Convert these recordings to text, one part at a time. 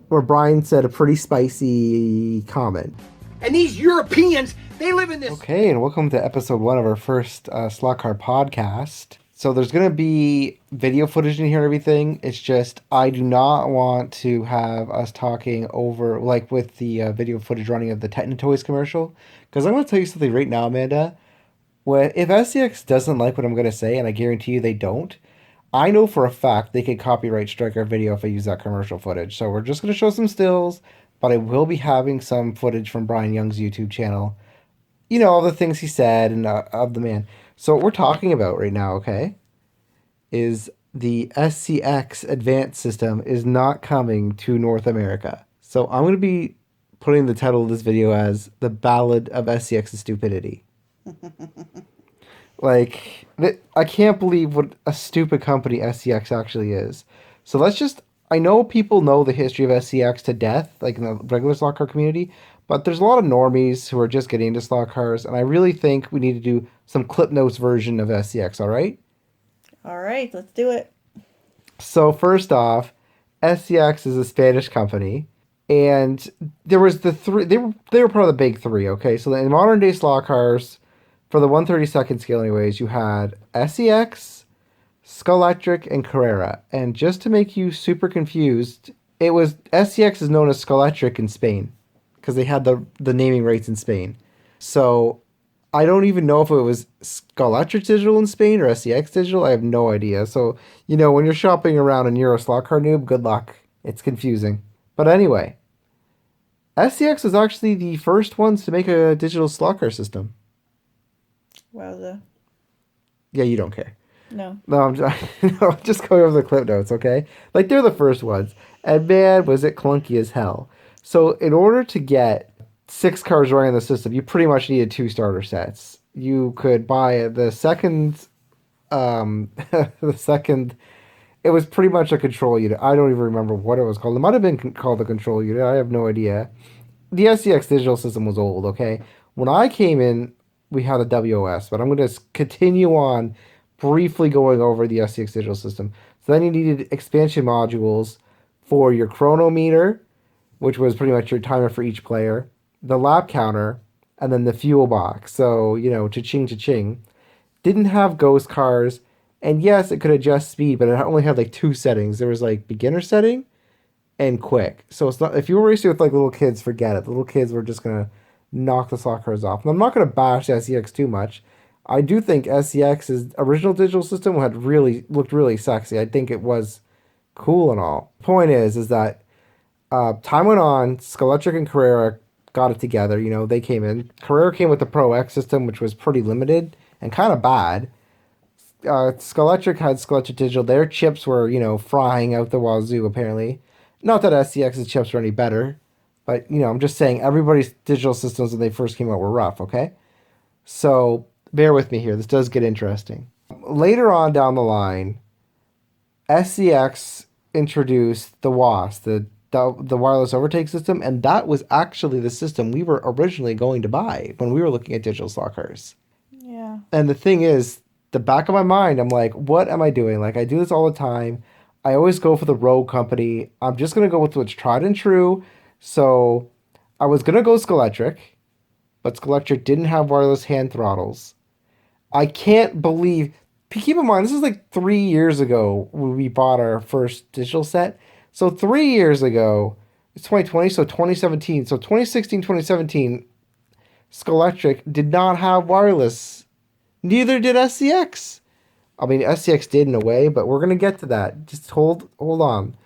where Brian said a pretty spicy comment. And these Europeans, they live in this. Okay, and welcome to episode 1 of our first Slot Car podcast. So there's going to be video footage in here and everything. It's just I do not want to have us talking over, like with the video footage running of the Technotoys commercial. Because I'm going to tell you something right now, Amanda. If SCX doesn't like what I'm going to say, and I guarantee you they don't, I know for a fact they could copyright strike our video if I use that commercial footage. So we're just going to show some stills, but I will be having some footage from Brian Young's YouTube channel. You know, all the things he said and of the man. So what we're talking about right now, okay, is the SCX Advanced System is not coming to North America. So I'm going to be putting the title of this video as The Ballad of SCX's Stupidity. Like, I can't believe what a stupid company SCX actually is. So let's just, I know people know the history of SCX to death, like in the regular slot car community, but there's a lot of normies who are just getting into slot cars, and I really think we need to do some clip notes version of SCX, all right? All right, let's do it. So first off, SCX is a Spanish company, and there was the three, they were part of the big three, okay? So in modern day slot cars, for the 132nd scale anyways, you had SCX, Skulectric, and Carrera. And just to make you super confused, it was SCX is known as Skulectric in Spain because they had the naming rights in Spain. So I don't even know if it was Skulectric Digital in Spain or SCX Digital. I have no idea. So, you know, when you're shopping around and you're a slot car noob, good luck. It's confusing. But anyway, SCX was actually the first ones to make a digital slot car system. Wowza. Yeah, you don't care. No. No, I'm just going over the clip notes, okay? Like, they're the first ones. And man, was it clunky as hell. So, in order to get 6 cars running the system, you pretty much needed 2 starter sets. You could buy the second, it was pretty much a control unit. I don't even remember what it was called. It might have been called the control unit. I have no idea. The SCX digital system was old, okay? When I came in, we had a WOS, but I'm going to continue on briefly going over the SCX digital system. So then you needed expansion modules for your chronometer, which was pretty much your timer for each player, the lap counter, and then the fuel box. So, you know, cha-ching, cha-ching. Didn't have ghost cars, and yes, it could adjust speed, but it only had like 2 settings. There was like beginner setting and quick. So it's not, if you were racing with like little kids, forget it. The little kids were just going to knock the slot cars off. And I'm not going to bash SCX too much. I do think SCX's original digital system looked really sexy. I think it was cool and all. Point is that time went on. Skulectric and Carrera got it together. You know, they came in. Carrera came with the Pro X system, which was pretty limited and kind of bad. Skulectric had Skulectric Digital. Their chips were, you know, frying out the wazoo, apparently. Not that SCX's chips were any better. But, you know, I'm just saying everybody's digital systems when they first came out were rough, okay? So, bear with me here. This does get interesting. Later on down the line, SCX introduced the WAS, the wireless overtake system, and that was actually the system we were originally going to buy when we were looking at digital slot cars. Yeah. And the thing is, the back of my mind, I'm like, what am I doing? Like, I do this all the time. I always go for the rogue company. I'm just going to go with what's tried and true. So I was going to go Skulectric, but Skulectric didn't have wireless hand throttles. I can't believe... Keep in mind, this is like 3 years ago when we bought our first digital set. So 3 years ago, it's 2020, so 2017. So 2016, 2017, Skulectric did not have wireless. Neither did SCX. I mean, SCX did in a way, but we're going to get to that. Just hold on.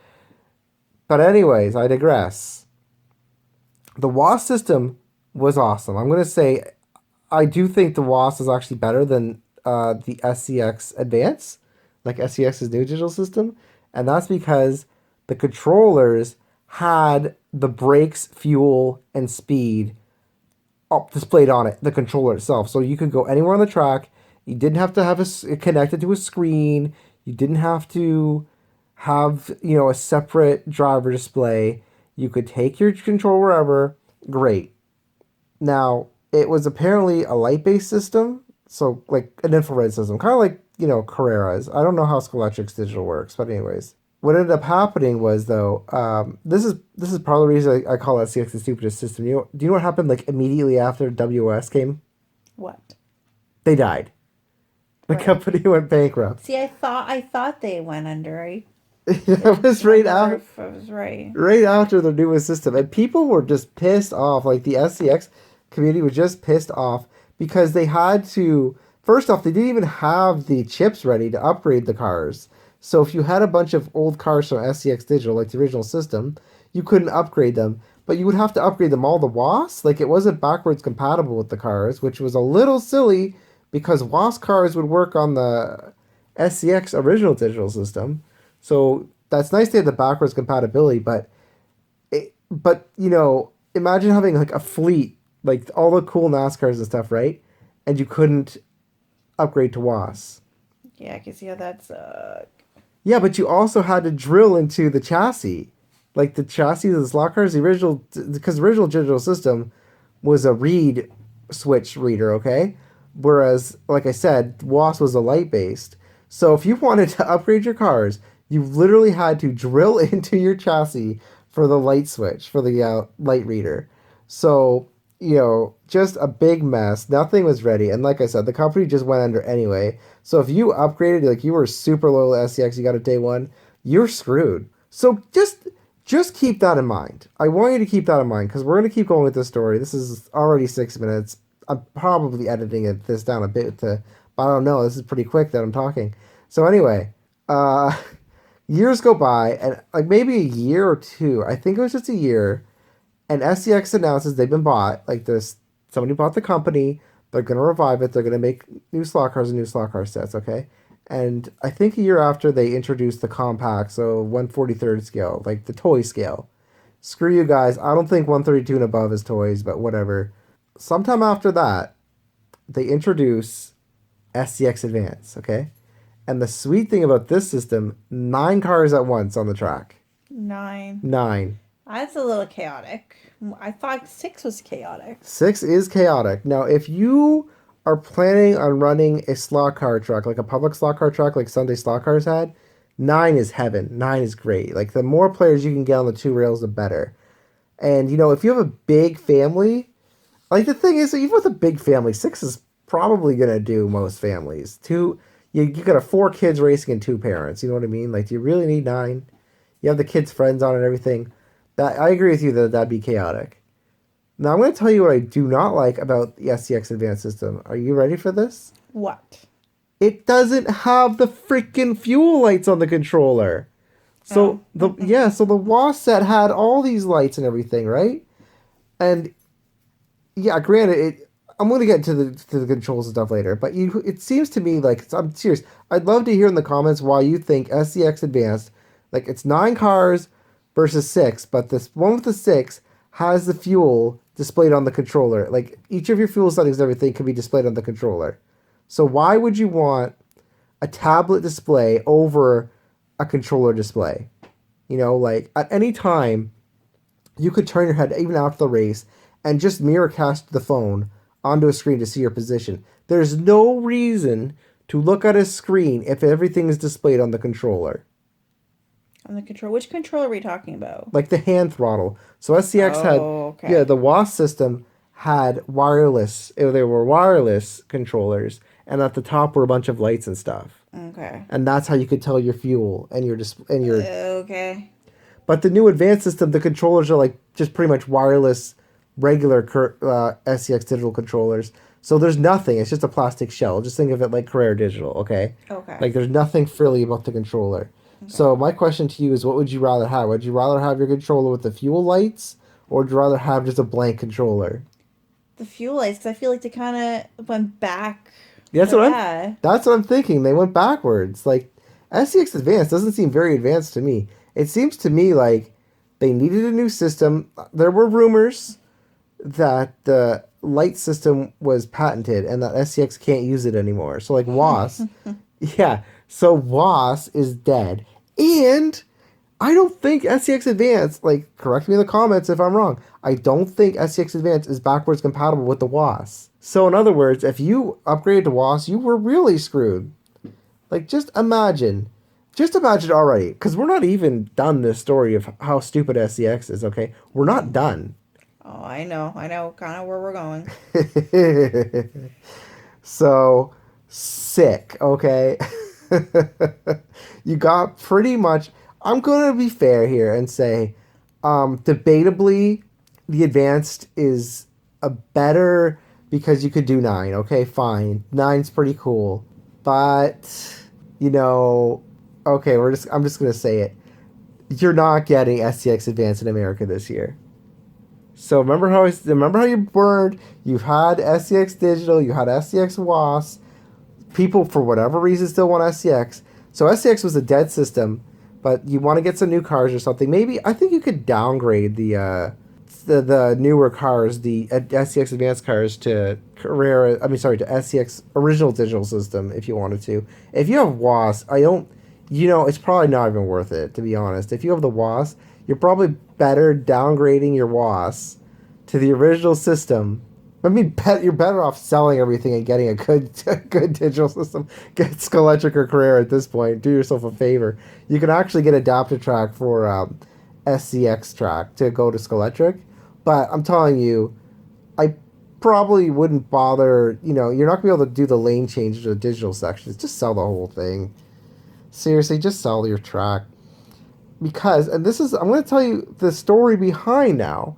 But anyways, I digress. The WAS system was awesome. I'm going to say I do think the WAS is actually better than the SCX Advanced, like SCX's new digital system. And that's because the controllers had the brakes, fuel, and speed displayed on it, the controller itself. So you could go anywhere on the track. You didn't have to have it connected to a screen. You didn't have to have, you know, a separate driver display. You could take your control wherever. Great. Now, it was apparently a light-based system, so like an infrared system, kind of like, you know, Carrera's. I don't know how Skulectric's digital works, but anyways. what ended up happening was though, this is part of the reason I call SCX the stupidest system. Do you know what happened like immediately after WS came? What? They died. The Right. company went bankrupt. See, I thought they went under. I That was right wonder out if I was right. right after the newest system, and people were just pissed off. Like the SCX community was just pissed off because they had to. First off, they didn't even have the chips ready to upgrade the cars. So if you had a bunch of old cars from SCX Digital, like the original system, you couldn't upgrade them. But you would have to upgrade them all the WAS. Like it wasn't backwards compatible with the cars, which was a little silly because WAS cars would work on the SCX original digital system. So that's nice they had the backwards compatibility, but imagine having like a fleet, like all the cool NASCARs and stuff, right? And you couldn't upgrade to WAS. Yeah, I can see how that's Yeah, but you also had to drill into the chassis. Like the chassis of the slot cars, because the original digital system was a read switch reader, okay? Whereas, like I said, WAS was a light based. So if you wanted to upgrade your cars, you literally had to drill into your chassis for the light switch, for the light reader. So, just a big mess. Nothing was ready. And like I said, the company just went under anyway. So if you upgraded, like you were super loyal to SCX, you got a day one, you're screwed. So just keep that in mind. I want you to keep that in mind because we're going to keep going with this story. This is already 6 minutes. I'm probably editing this down a bit, but I don't know. This is pretty quick that I'm talking. So anyway, uh, years go by, and like maybe a year or two. I think it was just a year. And SCX announces they've been bought. Like this, somebody bought the company. They're gonna revive it. They're gonna make new slot cars and new slot car sets. Okay. And I think a year after they introduced the compact, so 1/43rd scale, like the toy scale. Screw you guys. I don't think 132 and above is toys, but whatever. Sometime after that, they introduce SCX Advanced. Okay. And the sweet thing about this system, 9 cars at once on the track. 9. 9. That's a little chaotic. I thought 6 was chaotic. 6 is chaotic. Now, if you are planning on running a slot car truck, like a public slot car truck, like Sunday slot cars had, 9 is heaven. 9 is great. Like the more players you can get on the 2 rails, the better. And if you have a big family, like the thing is, even with a big family, 6 is probably gonna do most families. You got a 4 kids racing and 2 parents. You know what I mean? Like, do you really need 9? You have the kids' friends on and everything. That I agree with you that that'd be chaotic. Now I'm going to tell you what I do not like about the SCX Advanced System. Are you ready for this? What? It doesn't have the freaking fuel lights on the controller. So so the WAS set had all these lights and everything, right? And yeah, granted, I'm going to get to the controls and stuff later, but it seems to me like I'm serious. I'd love to hear in the comments why you think SCX Advanced, like it's 9 cars versus 6, but this one with the 6 has the fuel displayed on the controller. Like each of your fuel settings and everything can be displayed on the controller. So why would you want a tablet display over a controller display? Like at any time, you could turn your head even after the race and just mirror cast the phone onto a screen to see your position. There's no reason to look at a screen if everything is displayed on the controller. On the control. Which controller are we talking about? Like the hand throttle. So SCX had, okay. yeah, the WAS system had wireless. They were wireless controllers, and at the top were a bunch of lights and stuff. Okay. And that's how you could tell your fuel and your. Okay. But the new advanced system, the controllers are like just pretty much wireless, regular SCX digital controllers. So there's nothing. It's just a plastic shell. Just think of it like Carrera Digital. Okay. Okay. Like there's nothing frilly about the controller. So my question to you is, what would you rather have? Would you rather have your controller with the fuel lights, or would you rather have just a blank controller? The fuel lights, because I feel like they kind of went back. That's what I'm thinking. They went backwards. Like SCX Advanced doesn't seem very advanced to me. It seems to me like they needed a new system. There were rumors that the light system was patented and that SCX can't use it anymore. So like WAS, yeah. So WAS is dead. And I don't think SCX Advanced, like, correct me in the comments if I'm wrong, I don't think SCX Advanced is backwards compatible with the WAS. So in other words, if you upgraded to WAS, you were really screwed. Like, just imagine Just imagine already, because we're not even done this story of how stupid SCX is, okay? We're not done. Oh, I know kind of where we're going. So sick, okay? You got pretty much. I'm gonna be fair here and say, debatably, the advanced is a better because you could do nine. Okay, fine, nine's pretty cool, but you know, okay, I'm just gonna say it. You're not getting SCX Advanced in America this year. So remember how you burned. You've had SCX Digital. You had SCX WAS. People for whatever reason still want SCX. So SCX was a dead system, but you want to get some new cars or something. Maybe I think you could downgrade the newer cars, the SCX Advanced cars to Carrera. I mean, sorry, to SCX Original Digital System if you wanted to. If you have WAS, I don't. It's probably not even worth it, to be honest. If you have the WAS, you're probably better downgrading your WAS to the original system. I mean, you're better off selling everything and getting a good digital system. Get Skolectric or Carrera at this point. Do yourself a favor. You can actually get adaptive track for SCX track to go to Skolectric. But I'm telling you, I probably wouldn't bother. You're not going to be able to do the lane change to the digital sections. Just sell the whole thing. Seriously, just sell your track. Because, and I'm going to tell you the story behind now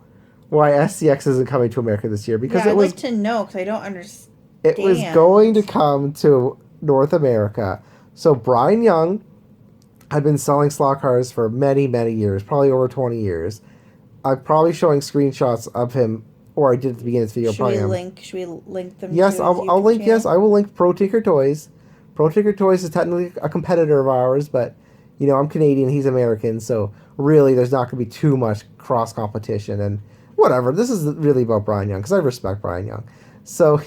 why SCX isn't coming to America this year. Because Yeah, I'd like to know because I don't understand. it was going to come to North America. So Brian Young had been selling slot cars for many, many years, probably over 20 years. I'm probably showing screenshots of him, or I did at the beginning of this video. Should we link them? Yes, to I'll link. channel? Yes, I will link Pro Tinker Toys. Pro Tinker Toys is technically a competitor of ours, but I'm Canadian, he's American, so really there's not going to be too much cross competition and whatever. This is really about Brian Young because I respect Brian Young. So,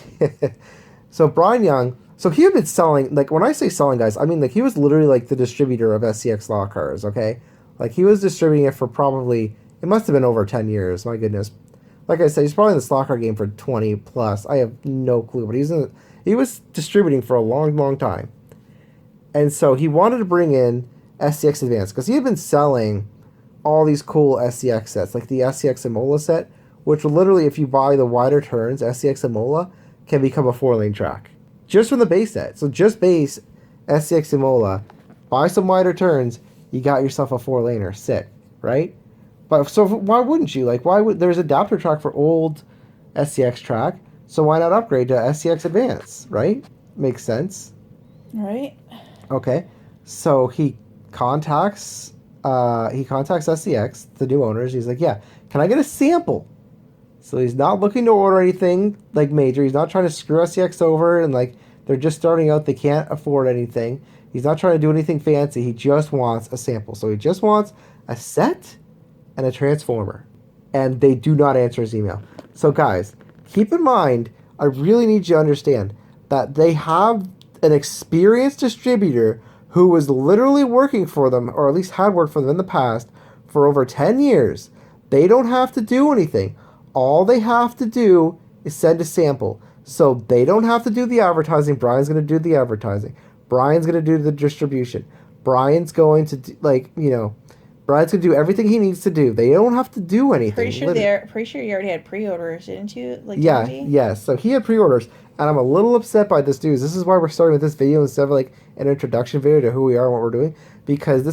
so Brian Young, so he had been selling, like when I say selling, guys, I mean like he was literally like the distributor of SCX law cars. Okay, like he was distributing it for probably it must have been over 10 years. My goodness, like I said, he's probably in the slot car game for 20 plus. I have no clue, but he was distributing for a long, long time, and so he wanted to bring in SCX Advanced because he had been selling all these cool SCX sets, like the SCX Imola set, which literally, if you buy the wider turns, SCX Imola can become a 4-lane track just from the base set. So just base SCX Imola, buy some wider turns, you got yourself a 4-laner. Sick, right? But so why wouldn't you? Like, why would there's adapter track for old SCX track? So why not upgrade to SCX Advance, right? Makes sense. Right. Okay, so he contacts SCX, the new owners. He's like, yeah, can I get a sample? So he's not looking to order anything like major. He's not trying to screw SCX over and like they're just starting out. They can't afford anything. He's not trying to do anything fancy. He just wants a sample. So he just wants a set and a transformer. And they do not answer his email. So guys, keep in mind, I really need you to understand that they have an experienced distributor who was literally working for them, or at least had worked for them in the past, for over 10 years. They don't have to do anything. All they have to do is send a sample. So they don't have to do the advertising. Brian's going to do the advertising. Brian's going to do the distribution. Brian's going to, Brian's going to do everything he needs to do. They don't have to do anything. Pretty sure you already had pre-orders, didn't you? Like, yeah, yes. So he had pre-orders. And I'm a little upset by this news. This is why we're starting with this video instead of like an introduction video to who we are and what we're doing. Because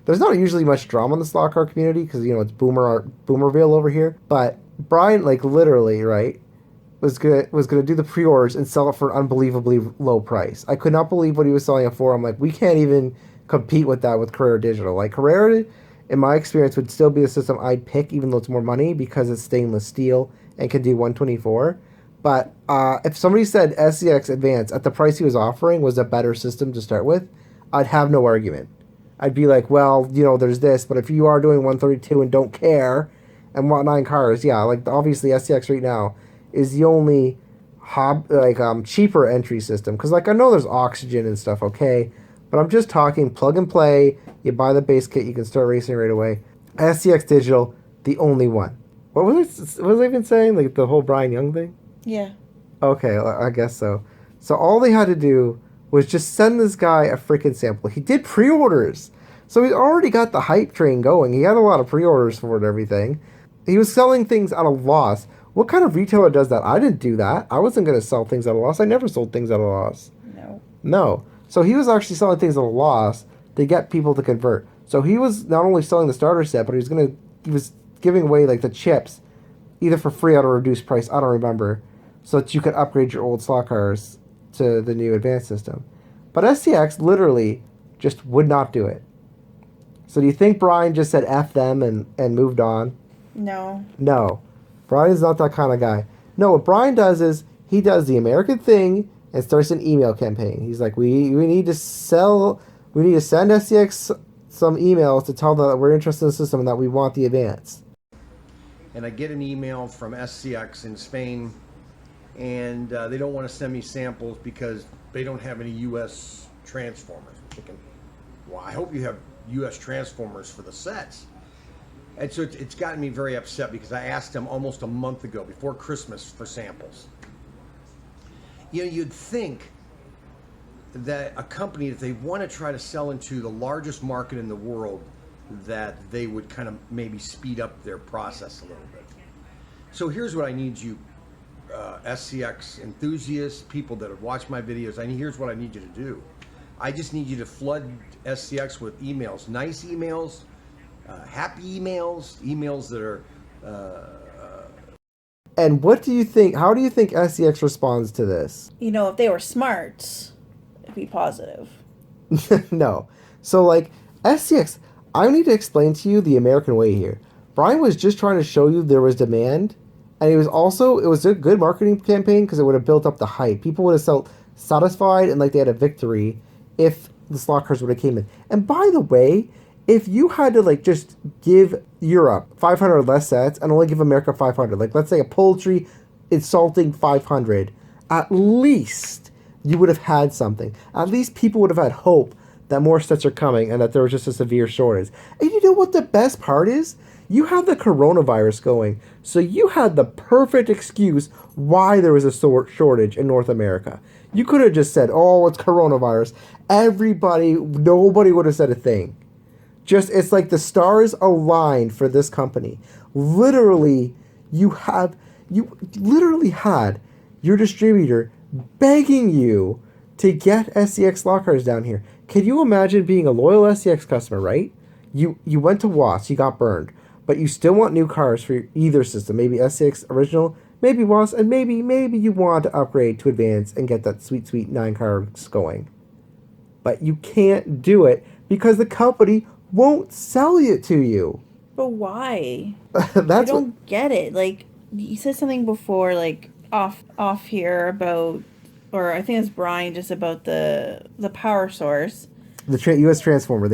there's not usually much drama in the slot car community because, it's Boomerville over here. But Brian, like literally, right, was gonna do the pre-orders and sell it for an unbelievably low price. I could not believe what he was selling it for. I'm like, we can't even compete with that with Carrera Digital. Like Carrera, in my experience, would still be the system I'd pick even though it's more money because it's stainless steel and can do 124. But if somebody said SCX Advanced at the price he was offering was a better system to start with, I'd have no argument. I'd be like, well, there's this, but if you are doing 132 and don't care and want 9 cars, yeah, like obviously SCX right now is the only cheaper entry system. Because like I know there's oxygen and stuff, okay, but I'm just talking plug and play. You buy the base kit, you can start racing right away. SCX Digital, the only one. What was I even saying? Like the whole Brian Young thing? Yeah. Okay, I guess so. So all they had to do was just send this guy a freaking sample. He did pre-orders. So he's already got the hype train going. He had a lot of pre-orders for it and everything. He was selling things at a loss. What kind of retailer does that? I didn't do that. I wasn't going to sell things at a loss. I never sold things at a loss. No. No. So he was actually selling things at a loss to get people to convert. So he was not only selling the starter set, but he was giving away like the chips, either for free at a reduced price. I don't remember, so that you could upgrade your old slot cars to the new advanced system. But SCX literally just would not do it. So do you think Brian just said F them and moved on? No. No. Brian's not that kind of guy. No, what Brian does is he does the American thing and starts an email campaign. He's like, we need to send SCX some emails to tell them that we're interested in the system and that we want the advance. And I get an email from SCX in Spain, and they don't want to send me samples because they don't have any U.S. transformers. I'm thinking, well, I hope you have U.S. transformers for the sets. And so it's gotten me very upset because I asked them almost a month ago, before Christmas, for samples. You know, you'd think that a company, if they want to try to sell into the largest market in the world, that they would kind of maybe speed up their process a little bit. So here's what I need you, SCX enthusiasts, people that have watched my videos, here's what I need you to do. I just need you to flood SCX with emails, nice emails, happy emails, emails that are... And what do you think, how do you think SCX responds to this? You know, if they were smart, it'd be positive. No. So, like, SCX, I need to explain to you the American way here. Brian was just trying to show you there was demand, and it was a good marketing campaign because it would have built up the hype. People would have felt satisfied and like they had a victory if the slot cars would have came in. And by the way, if you had to like just give Europe 500 less sets and only give America 500, like let's say a poultry insulting 500, at least you would have had something. At least people would have had hope that more sets are coming and that there was just a severe shortage. And you know what the best part is? You have the coronavirus going, so you had the perfect excuse why there was a shortage in North America. You could have just said, oh, it's coronavirus. Nobody would have said a thing. It's like the stars aligned for this company. Literally, you literally had your distributor begging you to get SCX lock cars down here. Can you imagine being a loyal SCX customer, right? You went to WAS, you got burned, but you still want new cars for either system. Maybe SCX original, maybe WAS, and maybe you want to upgrade to Advance and get that sweet 9 cars going. But you can't do it because the company won't sell it to you. But why? I don't get it. Like, you said something before, like off here about, or I think it's Brian, just about the power source. The U.S. transformer.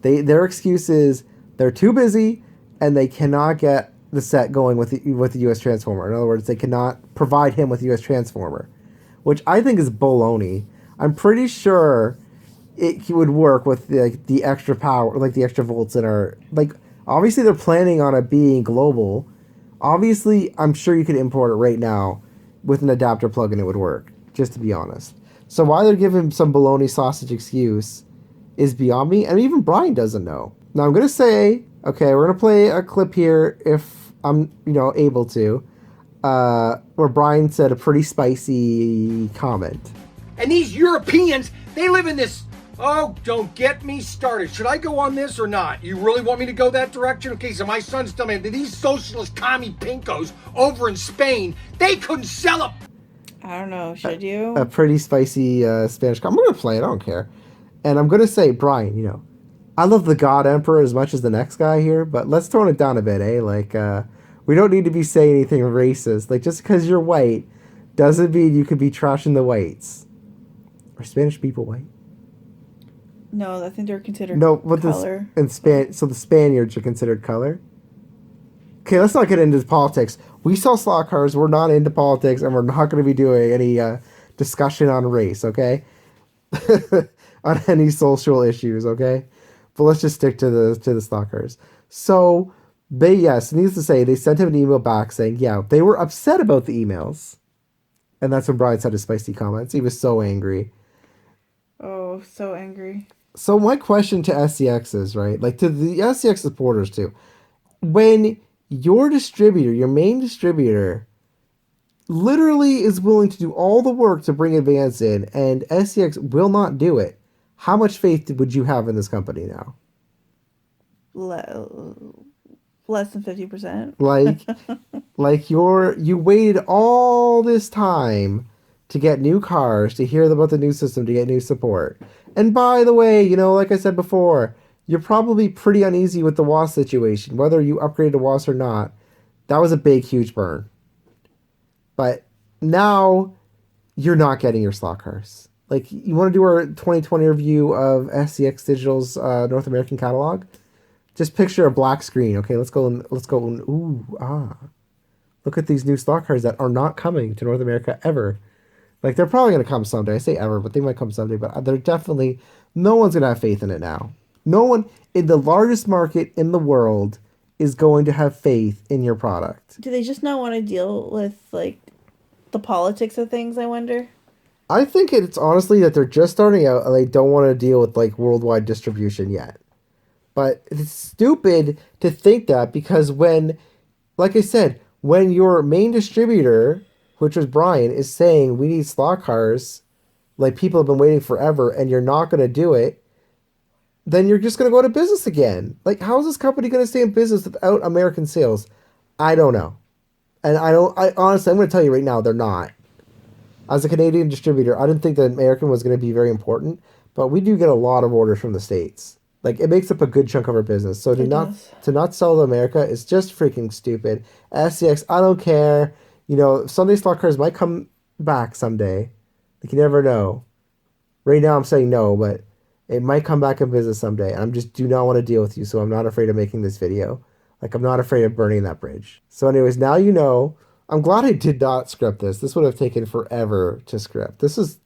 Their excuse is they're too busy and they cannot get the set going with the U.S. transformer. In other words, they cannot provide him with U.S. transformer, which I think is baloney. I'm pretty sure it would work with the extra power, like the extra volts in our, like, obviously they're planning on it being global. Obviously, I'm sure you could import it right now with an adapter plug and it would work, just to be honest. So why they're giving some baloney sausage excuse is beyond me, and even Brian doesn't know. Now I'm going to say, okay, we're going to play a clip here if I'm, able to, where Brian said a pretty spicy comment. And these Europeans, they live in this... Oh, don't get me started. Should I go on this or not? You really want me to go that direction? Okay, so my son's telling me that these socialist commie pinkos over in Spain, they couldn't sell them. I don't know. Should you? A pretty spicy Spanish comment. I'm going to play it. I don't care. And I'm going to say, Brian, I love the God Emperor as much as the next guy here, but let's tone it down a bit, eh? Like, we don't need to be saying anything racist. Like, just because you're white doesn't mean you could be trashing the whites. Are Spanish people white? No, I think they're considered color. So the Spaniards are considered color? Okay, let's not get into politics. We sell slot cars, we're not into politics, and we're not going to be doing any discussion on race, okay? On any social issues, okay? But let's just stick to the slot cars. So, needless to say, they sent him an email back saying, yeah, they were upset about the emails. And that's when Brian said his spicy comments. He was so angry. Oh, so angry. So my question to SCX is, right, like to the SCX supporters too, when your distributor, your main distributor, literally is willing to do all the work to bring Advance in, and SCX will not do it, how much faith would you have in this company now? Le- Less than 50%. Like, you waited all this time to get new cars, to hear about the new system, to get new support. And by the way, like I said before, you're probably pretty uneasy with the WAS situation, whether you upgraded to WAS or not. That was a big, huge burn. But now you're not getting your slot cars. Like, you want to do our 2020 review of SCX Digital's North American catalog? Just picture a black screen. Okay, let's go. Let's go. Ooh, ah. Look at these new slot cars that are not coming to North America ever. Like, they're probably going to come someday. I say ever, but they might come someday. But they're definitely, no one's going to have faith in it now. No one in the largest market in the world is going to have faith in your product. Do they just not want to deal with like the politics of things, I wonder? I think it's honestly that they're just starting out and they don't want to deal with like worldwide distribution yet. But it's stupid to think that because when, like I said, when your main distributor, which was Brian, is saying we need slot cars, like people have been waiting forever, and you're not going to do it, then you're just going to go out of business again. Like, how is this company going to stay in business without American sales? I don't know. And I honestly, I'm going to tell you right now, they're not. As a Canadian distributor, I didn't think that American was going to be very important, but we do get a lot of orders from the States. Like, it makes up a good chunk of our business. So It does. to not sell to America is just freaking stupid. SCX, I don't care. Someday slot cars might come back someday. Like, you never know. Right now I'm saying no, but it might come back in business someday. I'm just do not want to deal with you, so I'm not afraid of making this video. Like, I'm not afraid of burning that bridge. So anyways, now you know. I'm glad I did not script this. This would have taken forever to script. This is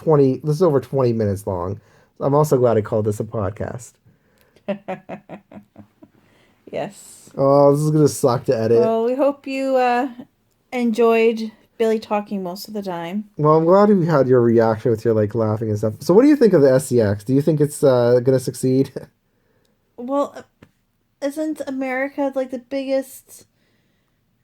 over 20 minutes long. I'm also glad I called this a podcast. Yes. Oh, this is gonna suck to edit. Well, we hope you enjoyed Billy talking most of the time. Well, I'm glad we had your reaction with your like laughing and stuff. So what do you think of the SCX? Do you think it's gonna succeed? Well, isn't America like the biggest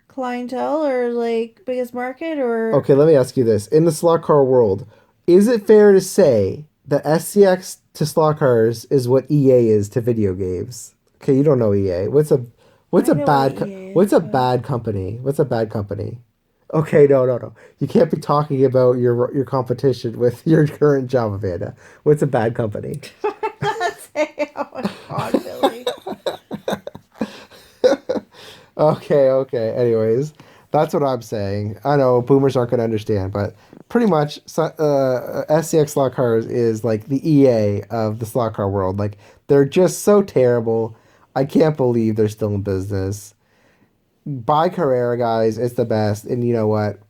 clientele or like biggest market or Okay, let me ask you this. In the slot car world, is it fair to say that SCX to slot cars is what EA is to video games? Okay, you don't know EA. What's I a know what bad EA is, what's a but bad company? What's a bad company? Okay, no, no, no. You can't be talking about your competition with your current job, Amanda. What's a bad company? not saying, oh my god, Billy. Okay, okay. Anyways, that's what I'm saying. I know boomers aren't going to understand, but pretty much SCX slot cars is like the EA of the slot car world. Like, they're just so terrible. I can't believe they're still in business. Buy Carrera, guys. It's the best. And you know what?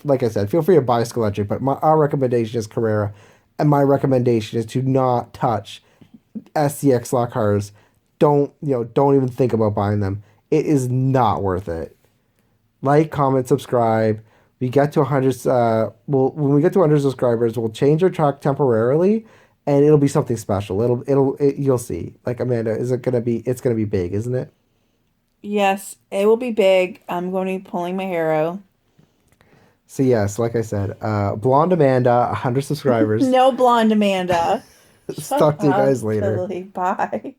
Like I said, feel free to buy Schoelectric, but our recommendation is Carrera, and my recommendation is to not touch SCX slot cars. Don't even think about buying them. It is not worth it. Like, comment, subscribe. We get to 100. When we get to 100 subscribers, we'll change our track temporarily, and it'll be something special. You'll see. Like, Amanda, is it gonna be? It's gonna be big, isn't it? Yes, it will be big. I'm going to be pulling my hair out. So yes, like I said, blonde Amanda, 100 subscribers. No blonde Amanda. Talk Shut to you up, guys later. Billy. Bye.